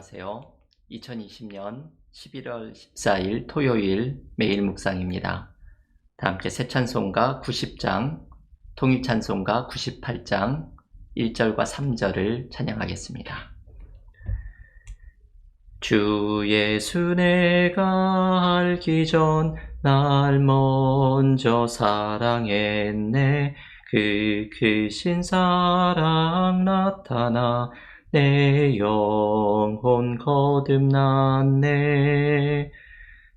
안녕하세요. 2020년 11월 14일 토요일 매일 묵상입니다. 다 함께 새 찬송가 90장, 통일 찬송가 98장 1절과 3절을 찬양하겠습니다. 주 예수 내가 알기 전 날 먼저 사랑했네. 그 크신 사랑 나타나 내 영혼 거듭났네.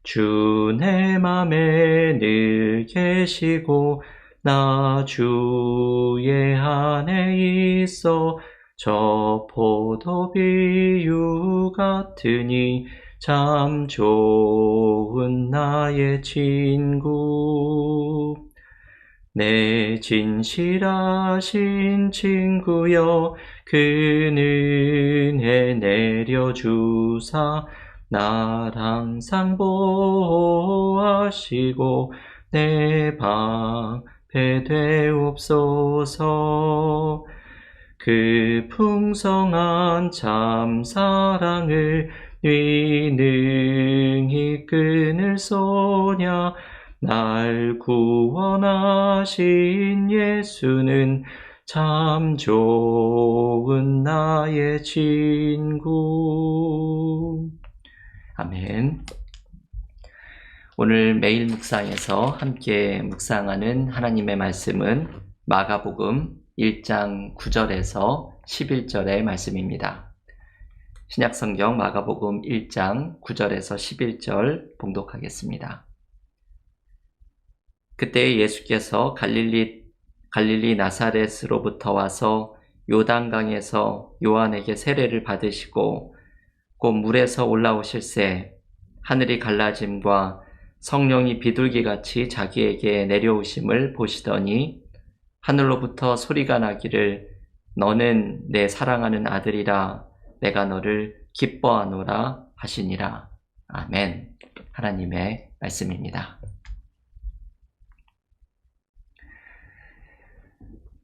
주 내 맘에 늘 계시고 나 주의 안에 있어 저 포도 비유 같으니 참 좋은 나의 친구. 내 진실하신 친구여 그 은혜 내려주사 날 항상 보호하시고 내 방패 되옵소서. 그 풍성한 참 사랑을 능히 끊을 소냐. 날 구원하신 예수는 참 좋은 나의 친구. 아멘. 오늘 매일 묵상에서 함께 묵상하는 하나님의 말씀은 마가복음 1장 9절에서 11절의 말씀입니다. 신약성경 마가복음 1장 9절에서 11절 봉독하겠습니다. 그때 예수께서 갈릴리 나사렛으로부터 와서 요단강에서 요한에게 세례를 받으시고 곧 물에서 올라오실새 하늘이 갈라짐과 성령이 비둘기같이 자기에게 내려오심을 보시더니 하늘로부터 소리가 나기를 너는 내 사랑하는 아들이라 내가 너를 기뻐하노라 하시니라. 아멘. 하나님의 말씀입니다.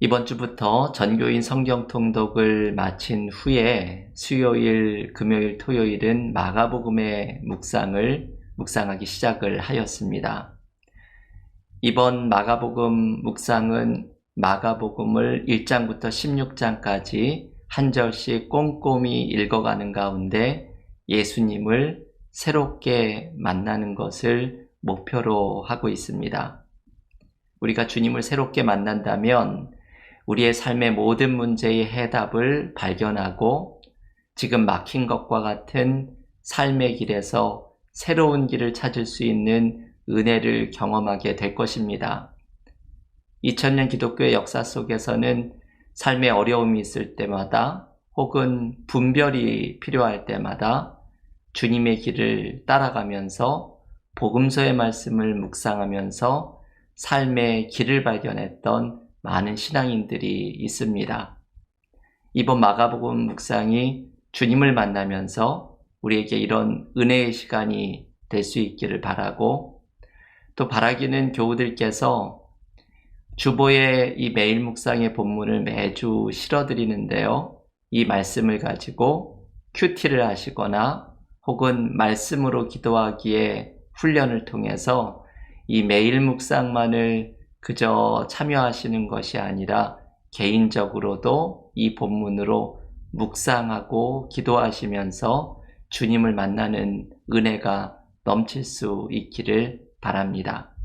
이번 주부터 전교인 성경 통독을 마친 후에 수요일, 금요일, 토요일은 마가복음의 묵상하기 시작을 하였습니다. 이번 마가복음 묵상은 마가복음을 1장부터 16장까지 한 절씩 꼼꼼히 읽어가는 가운데 예수님을 새롭게 만나는 것을 목표로 하고 있습니다. 우리가 주님을 새롭게 만난다면 우리의 삶의 모든 문제의 해답을 발견하고 지금 막힌 것과 같은 삶의 길에서 새로운 길을 찾을 수 있는 은혜를 경험하게 될 것입니다. 2000년 기독교의 역사 속에서는 삶에 어려움이 있을 때마다 혹은 분별이 필요할 때마다 주님의 길을 따라가면서 복음서의 말씀을 묵상하면서 삶의 길을 발견했던 많은 신앙인들이 있습니다. 이번 마가복음 묵상이 주님을 만나면서 우리에게 이런 은혜의 시간이 될 수 있기를 바라고 또 바라기는 교우들께서 주보에 이 매일 묵상의 본문을 매주 실어드리는데요. 이 말씀을 가지고 큐티를 하시거나 혹은 말씀으로 기도하기에 훈련을 통해서 이 매일 묵상만을 그저 참여하시는 것이 아니라 개인적으로도 이 본문으로 묵상하고 기도하시면서 주님을 만나는 은혜가 넘칠 수 있기를 바랍니다.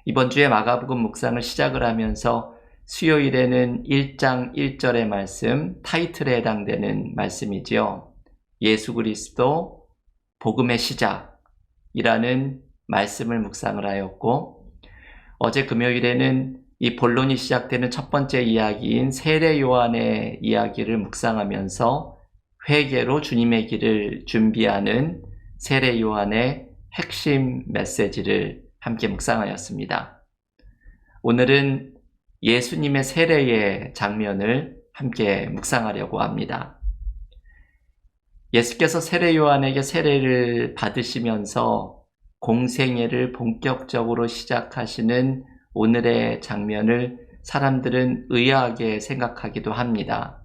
이번 주에 마가복음 묵상을 시작을 하면서 수요일에는 1장 1절의 말씀, 타이틀에 해당되는 말씀이지요. 예수 그리스도 복음의 시작이라는 말씀을 묵상을 하였고 어제 금요일에는 이 본론이 시작되는 첫 번째 이야기인 세례 요한의 이야기를 묵상하면서 회개로 주님의 길을 준비하는 세례 요한의 핵심 메시지를 함께 묵상하였습니다. 오늘은 예수님의 세례의 장면을 함께 묵상하려고 합니다. 예수께서 세례 요한에게 세례를 받으시면서 공생애를 본격적으로 시작하시는 오늘의 장면을 사람들은 의아하게 생각하기도 합니다.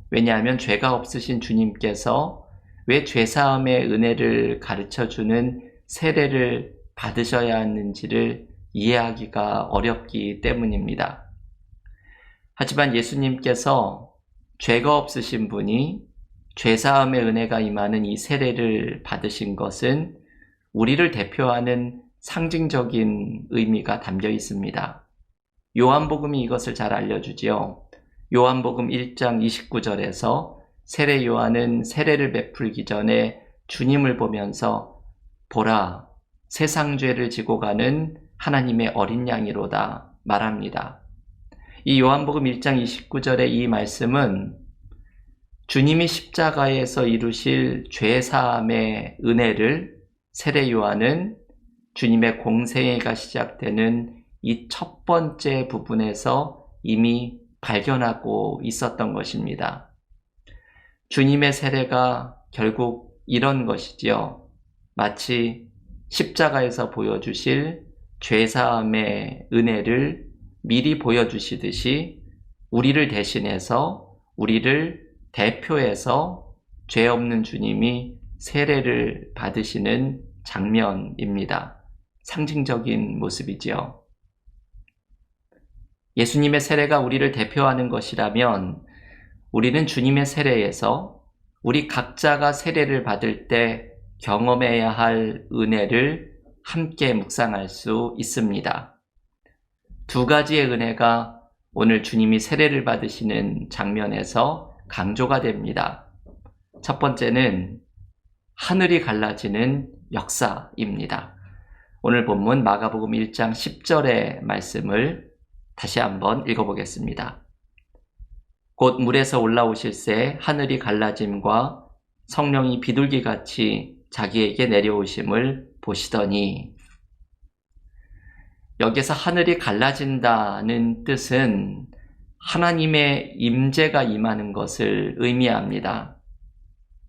왜냐하면 죄가 없으신 주님께서 왜 죄사함의 은혜를 가르쳐주는 세례를 받으셔야 하는지를 이해하기가 어렵기 때문입니다. 하지만 예수님께서 죄가 없으신 분이 죄사함의 은혜가 임하는 이 세례를 받으신 것은 우리를 대표하는 상징적인 의미가 담겨 있습니다. 요한복음이 이것을 잘 알려주지요. 요한복음 1장 29절에서 세례 요한은 세례를 베풀기 전에 주님을 보면서 보라, 세상 죄를 지고 가는 하나님의 어린 양이로다 말합니다. 이 요한복음 1장 29절의 이 말씀은 주님이 십자가에서 이루실 죄사함의 은혜를 세례 요한은 주님의 공생애가 시작되는 이 첫 번째 부분에서 이미 발견하고 있었던 것입니다. 주님의 세례가 결국 이런 것이지요. 마치 십자가에서 보여주실 죄사함의 은혜를 미리 보여주시듯이 우리를 대신해서, 우리를 대표해서 죄 없는 주님이 세례를 받으시는 장면입니다. 상징적인 모습이지요. 예수님의 세례가 우리를 대표하는 것이라면 우리는 주님의 세례에서 우리 각자가 세례를 받을 때 경험해야 할 은혜를 함께 묵상할 수 있습니다. 두 가지의 은혜가 오늘 주님이 세례를 받으시는 장면에서 강조가 됩니다. 첫 번째는 하늘이 갈라지는 역사입니다. 오늘 본문 마가복음 1장 10절의 말씀을 다시 한번 읽어보겠습니다. 곧 물에서 올라오실새 하늘이 갈라짐과 성령이 비둘기같이 자기에게 내려오심을 보시더니, 여기서 하늘이 갈라진다는 뜻은 하나님의 임재가 임하는 것을 의미합니다.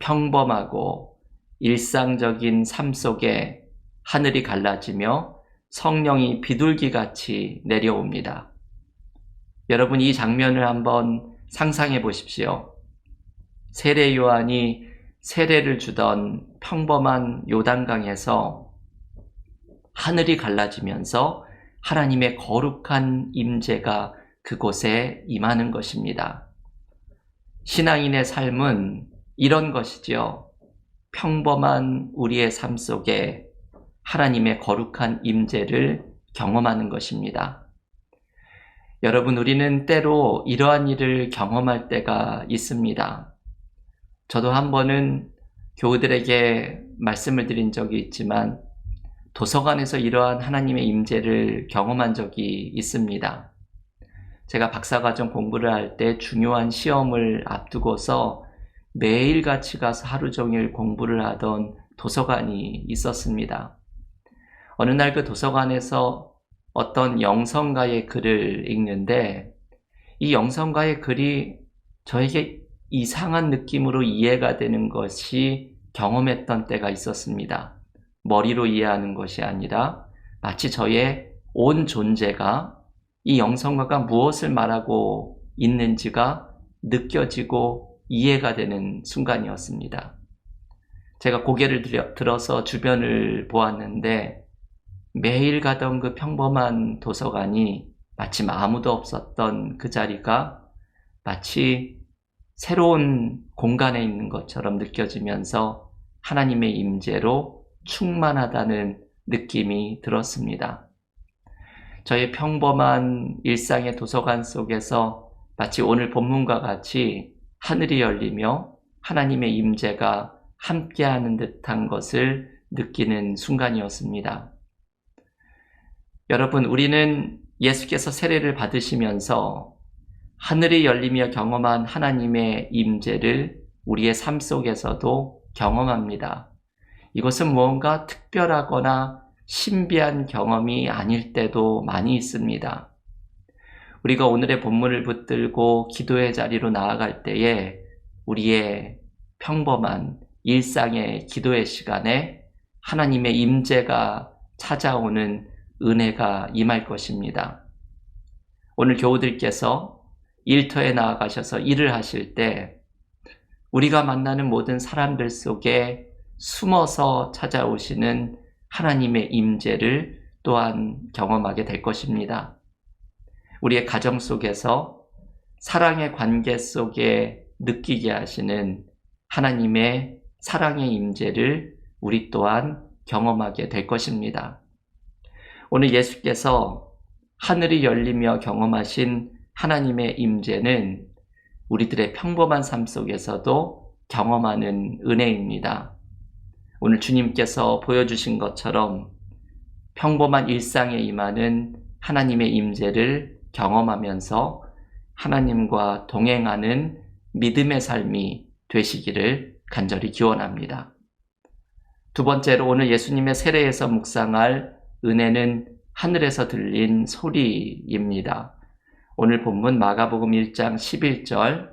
평범하고 일상적인 삶 속에 하늘이 갈라지며 성령이 비둘기같이 내려옵니다. 여러분, 이 장면을 한번 상상해 보십시오. 세례 요한이 세례를 주던 평범한 요단강에서 하늘이 갈라지면서 하나님의 거룩한 임재가 그곳에 임하는 것입니다. 신앙인의 삶은 이런 것이지요. 평범한 우리의 삶 속에 하나님의 거룩한 임재를 경험하는 것입니다. 여러분, 우리는 때로 이러한 일을 경험할 때가 있습니다. 저도 한 번은 교우들에게 말씀을 드린 적이 있지만 도서관에서 이러한 하나님의 임재를 경험한 적이 있습니다. 제가 박사과정 공부를 할 때 중요한 시험을 앞두고서 매일같이 가서 하루 종일 공부를 하던 도서관이 있었습니다. 어느 날 그 도서관에서 어떤 영성가의 글을 읽는데 이 영성가의 글이 저에게 이상한 느낌으로 이해가 되는 것이 경험했던 때가 있었습니다. 머리로 이해하는 것이 아니라 마치 저의 온 존재가 이 영성가가 무엇을 말하고 있는지가 느껴지고 이해가 되는 순간이었습니다. 제가 고개를 들어서 주변을 보았는데 매일 가던 그 평범한 도서관이 마침 아무도 없었던 그 자리가 마치 새로운 공간에 있는 것처럼 느껴지면서 하나님의 임재로 충만하다는 느낌이 들었습니다. 저의 평범한 일상의 도서관 속에서 마치 오늘 본문과 같이 하늘이 열리며 하나님의 임재가 함께하는 듯한 것을 느끼는 순간이었습니다. 여러분, 우리는 예수께서 세례를 받으시면서 하늘이 열리며 경험한 하나님의 임재를 우리의 삶 속에서도 경험합니다. 이것은 무언가 특별하거나 신비한 경험이 아닐 때도 많이 있습니다. 우리가 오늘의 본문을 붙들고 기도의 자리로 나아갈 때에 우리의 평범한 일상의 기도의 시간에 하나님의 임재가 찾아오는 은혜가 임할 것입니다. 오늘 교우들께서 일터에 나아가셔서 일을 하실 때 우리가 만나는 모든 사람들 속에 숨어서 찾아오시는 하나님의 임재를 또한 경험하게 될 것입니다. 우리의 가정 속에서 사랑의 관계 속에 느끼게 하시는 하나님의 사랑의 임재를 우리 또한 경험하게 될 것입니다. 오늘 예수께서 하늘이 열리며 경험하신 하나님의 임재는 우리들의 평범한 삶 속에서도 경험하는 은혜입니다. 오늘 주님께서 보여주신 것처럼 평범한 일상에 임하는 하나님의 임재를 경험하면서 하나님과 동행하는 믿음의 삶이 되시기를 간절히 기원합니다. 두 번째로 오늘 예수님의 세례에서 묵상할 은혜는 하늘에서 들린 소리입니다. 오늘 본문 마가복음 1장 11절,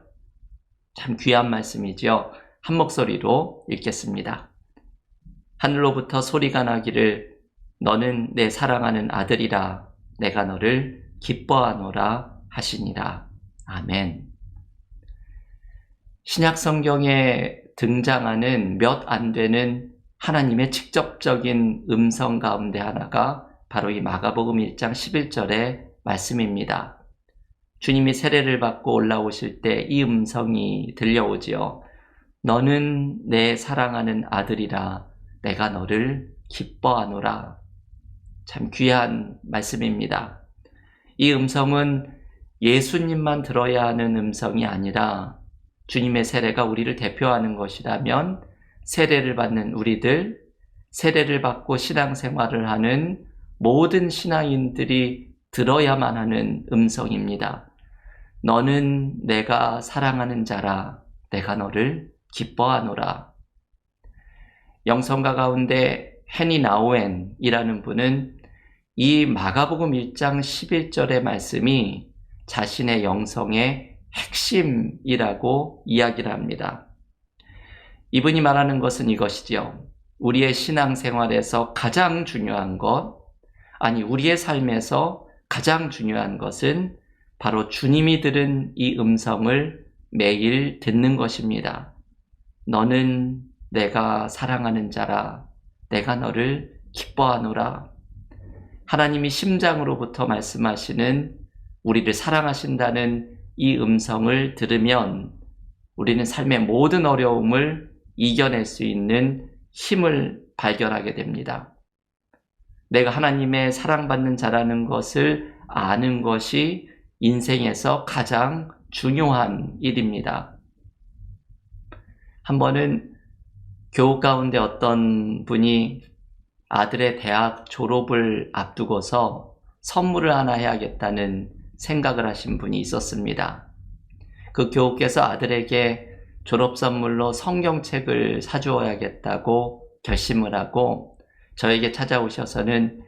참 귀한 말씀이죠. 한 목소리로 읽겠습니다. 하늘로부터 소리가 나기를 너는 내 사랑하는 아들이라 내가 너를 기뻐하노라 하시니라. 아멘. 신약 성경에 등장하는 몇 안 되는 하나님의 직접적인 음성 가운데 하나가 바로 이 마가복음 1장 11절의 말씀입니다. 주님이 세례를 받고 올라오실 때 이 음성이 들려오지요. 너는 내 사랑하는 아들이라 내가 너를 기뻐하노라. 참 귀한 말씀입니다. 이 음성은 예수님만 들어야 하는 음성이 아니라 주님의 세례가 우리를 대표하는 것이라면 세례를 받는 우리들, 세례를 받고 신앙생활을 하는 모든 신앙인들이 들어야만 하는 음성입니다. 너는 내가 사랑하는 자라 내가 너를 기뻐하노라. 영성가 가운데 헤니 나우엔이라는 분은 이 마가복음 1장 11절의 말씀이 자신의 영성의 핵심이라고 이야기를 합니다. 이분이 말하는 것은 이것이지요. 우리의 신앙생활에서 가장 중요한 것, 아니 우리의 삶에서 가장 중요한 것은 바로 주님이 들은 이 음성을 매일 듣는 것입니다. 너는 내가 사랑하는 자라 내가 너를 기뻐하노라. 하나님이 심장으로부터 말씀하시는 우리를 사랑하신다는 이 음성을 들으면 우리는 삶의 모든 어려움을 이겨낼 수 있는 힘을 발견하게 됩니다. 내가 하나님의 사랑받는 자라는 것을 아는 것이 인생에서 가장 중요한 일입니다. 한 번은 교우 가운데 어떤 분이 아들의 대학 졸업을 앞두고서 선물을 하나 해야겠다는 생각을 하신 분이 있었습니다. 그 교우께서 아들에게 졸업 선물로 성경책을 사주어야겠다고 결심을 하고 저에게 찾아오셔서는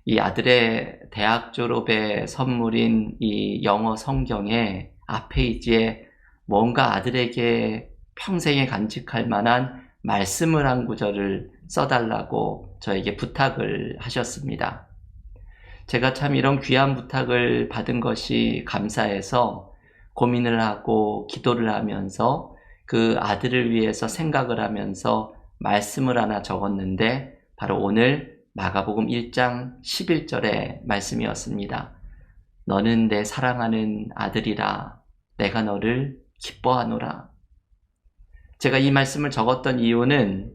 이 아들의 대학 졸업의 선물인 이 영어 성경의 앞페이지에 뭔가 아들에게 평생에 간직할 만한 말씀을 한 구절을 써달라고 저에게 부탁을 하셨습니다. 제가 참 이런 귀한 부탁을 받은 것이 감사해서 고민을 하고 기도를 하면서 그 아들을 위해서 생각을 하면서 말씀을 하나 적었는데 바로 오늘 마가복음 1장 11절의 말씀이었습니다. 너는 내 사랑하는 아들이라 내가 너를 기뻐하노라. 제가 이 말씀을 적었던 이유는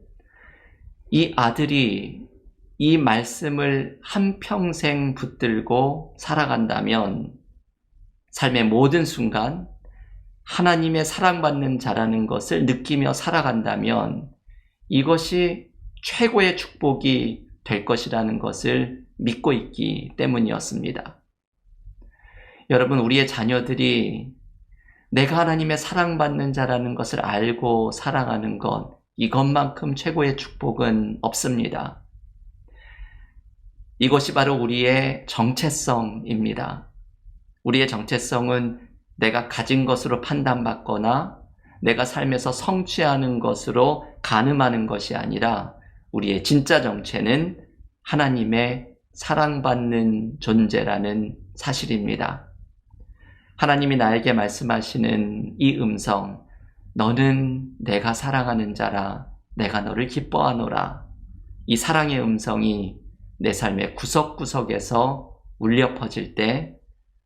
이 아들이 이 말씀을 한평생 붙들고 살아간다면 삶의 모든 순간 하나님의 사랑받는 자라는 것을 느끼며 살아간다면 이것이 최고의 축복이 될 것이라는 것을 믿고 있기 때문이었습니다. 여러분, 우리의 자녀들이 내가 하나님의 사랑받는 자라는 것을 알고 살아가는 것, 이것만큼 최고의 축복은 없습니다. 이것이 바로 우리의 정체성입니다. 우리의 정체성은 내가 가진 것으로 판단받거나 내가 삶에서 성취하는 것으로 가늠하는 것이 아니라 우리의 진짜 정체는 하나님의 사랑받는 존재라는 사실입니다. 하나님이 나에게 말씀하시는 이 음성, 너는 내가 사랑하는 자라 내가 너를 기뻐하노라. 이 사랑의 음성이 내 삶의 구석구석에서 울려 퍼질 때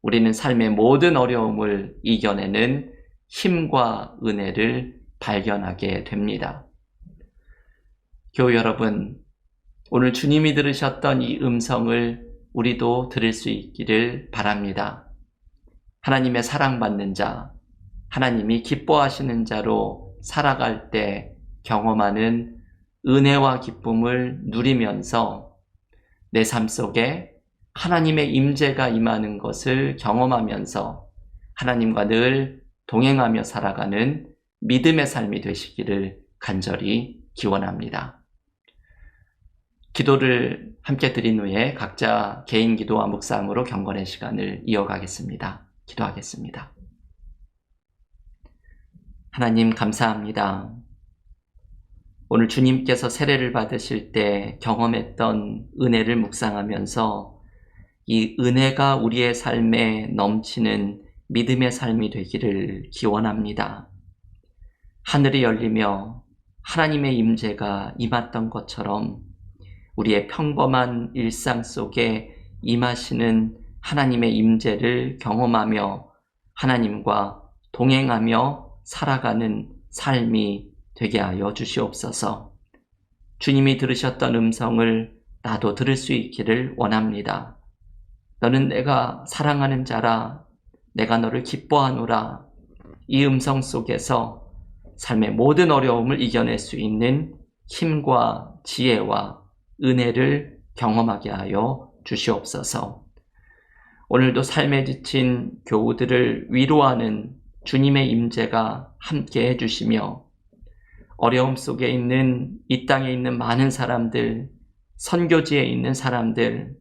우리는 삶의 모든 어려움을 이겨내는 힘과 은혜를 발견하게 됩니다. 교우 여러분, 오늘 주님이 들으셨던 이 음성을 우리도 들을 수 있기를 바랍니다. 하나님의 사랑받는 자, 하나님이 기뻐하시는 자로 살아갈 때 경험하는 은혜와 기쁨을 누리면서 내 삶 속에 하나님의 임재가 임하는 것을 경험하면서 하나님과 늘 동행하며 살아가는 믿음의 삶이 되시기를 간절히 기원합니다. 기도를 함께 드린 후에 각자 개인 기도와 묵상으로 경건의 시간을 이어가겠습니다. 기도하겠습니다. 하나님 감사합니다. 오늘 주님께서 세례를 받으실 때 경험했던 은혜를 묵상하면서 이 은혜가 우리의 삶에 넘치는 믿음의 삶이 되기를 기원합니다. 하늘이 열리며 하나님의 임재가 임했던 것처럼 우리의 평범한 일상 속에 임하시는 하나님의 임재를 경험하며 하나님과 동행하며 살아가는 삶이 되게 하여 주시옵소서. 주님이 들으셨던 음성을 나도 들을 수 있기를 원합니다. 너는 내가 사랑하는 자라 내가 너를 기뻐하노라. 이 음성 속에서 삶의 모든 어려움을 이겨낼 수 있는 힘과 지혜와 은혜를 경험하게 하여 주시옵소서. 오늘도 삶에 지친 교우들을 위로하는 주님의 임재가 함께 해주시며 어려움 속에 있는 이 땅에 있는 많은 사람들, 선교지에 있는 사람들,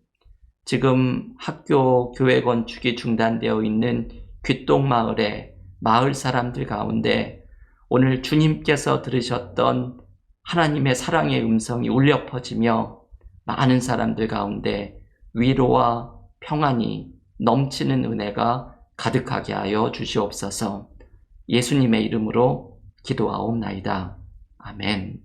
지금 학교 교회 건축이 중단되어 있는 귀똥마을의 마을 사람들 가운데 오늘 주님께서 들으셨던 하나님의 사랑의 음성이 울려 퍼지며 많은 사람들 가운데 위로와 평안이 넘치는 은혜가 가득하게 하여 주시옵소서. 예수님의 이름으로 기도하옵나이다. 아멘.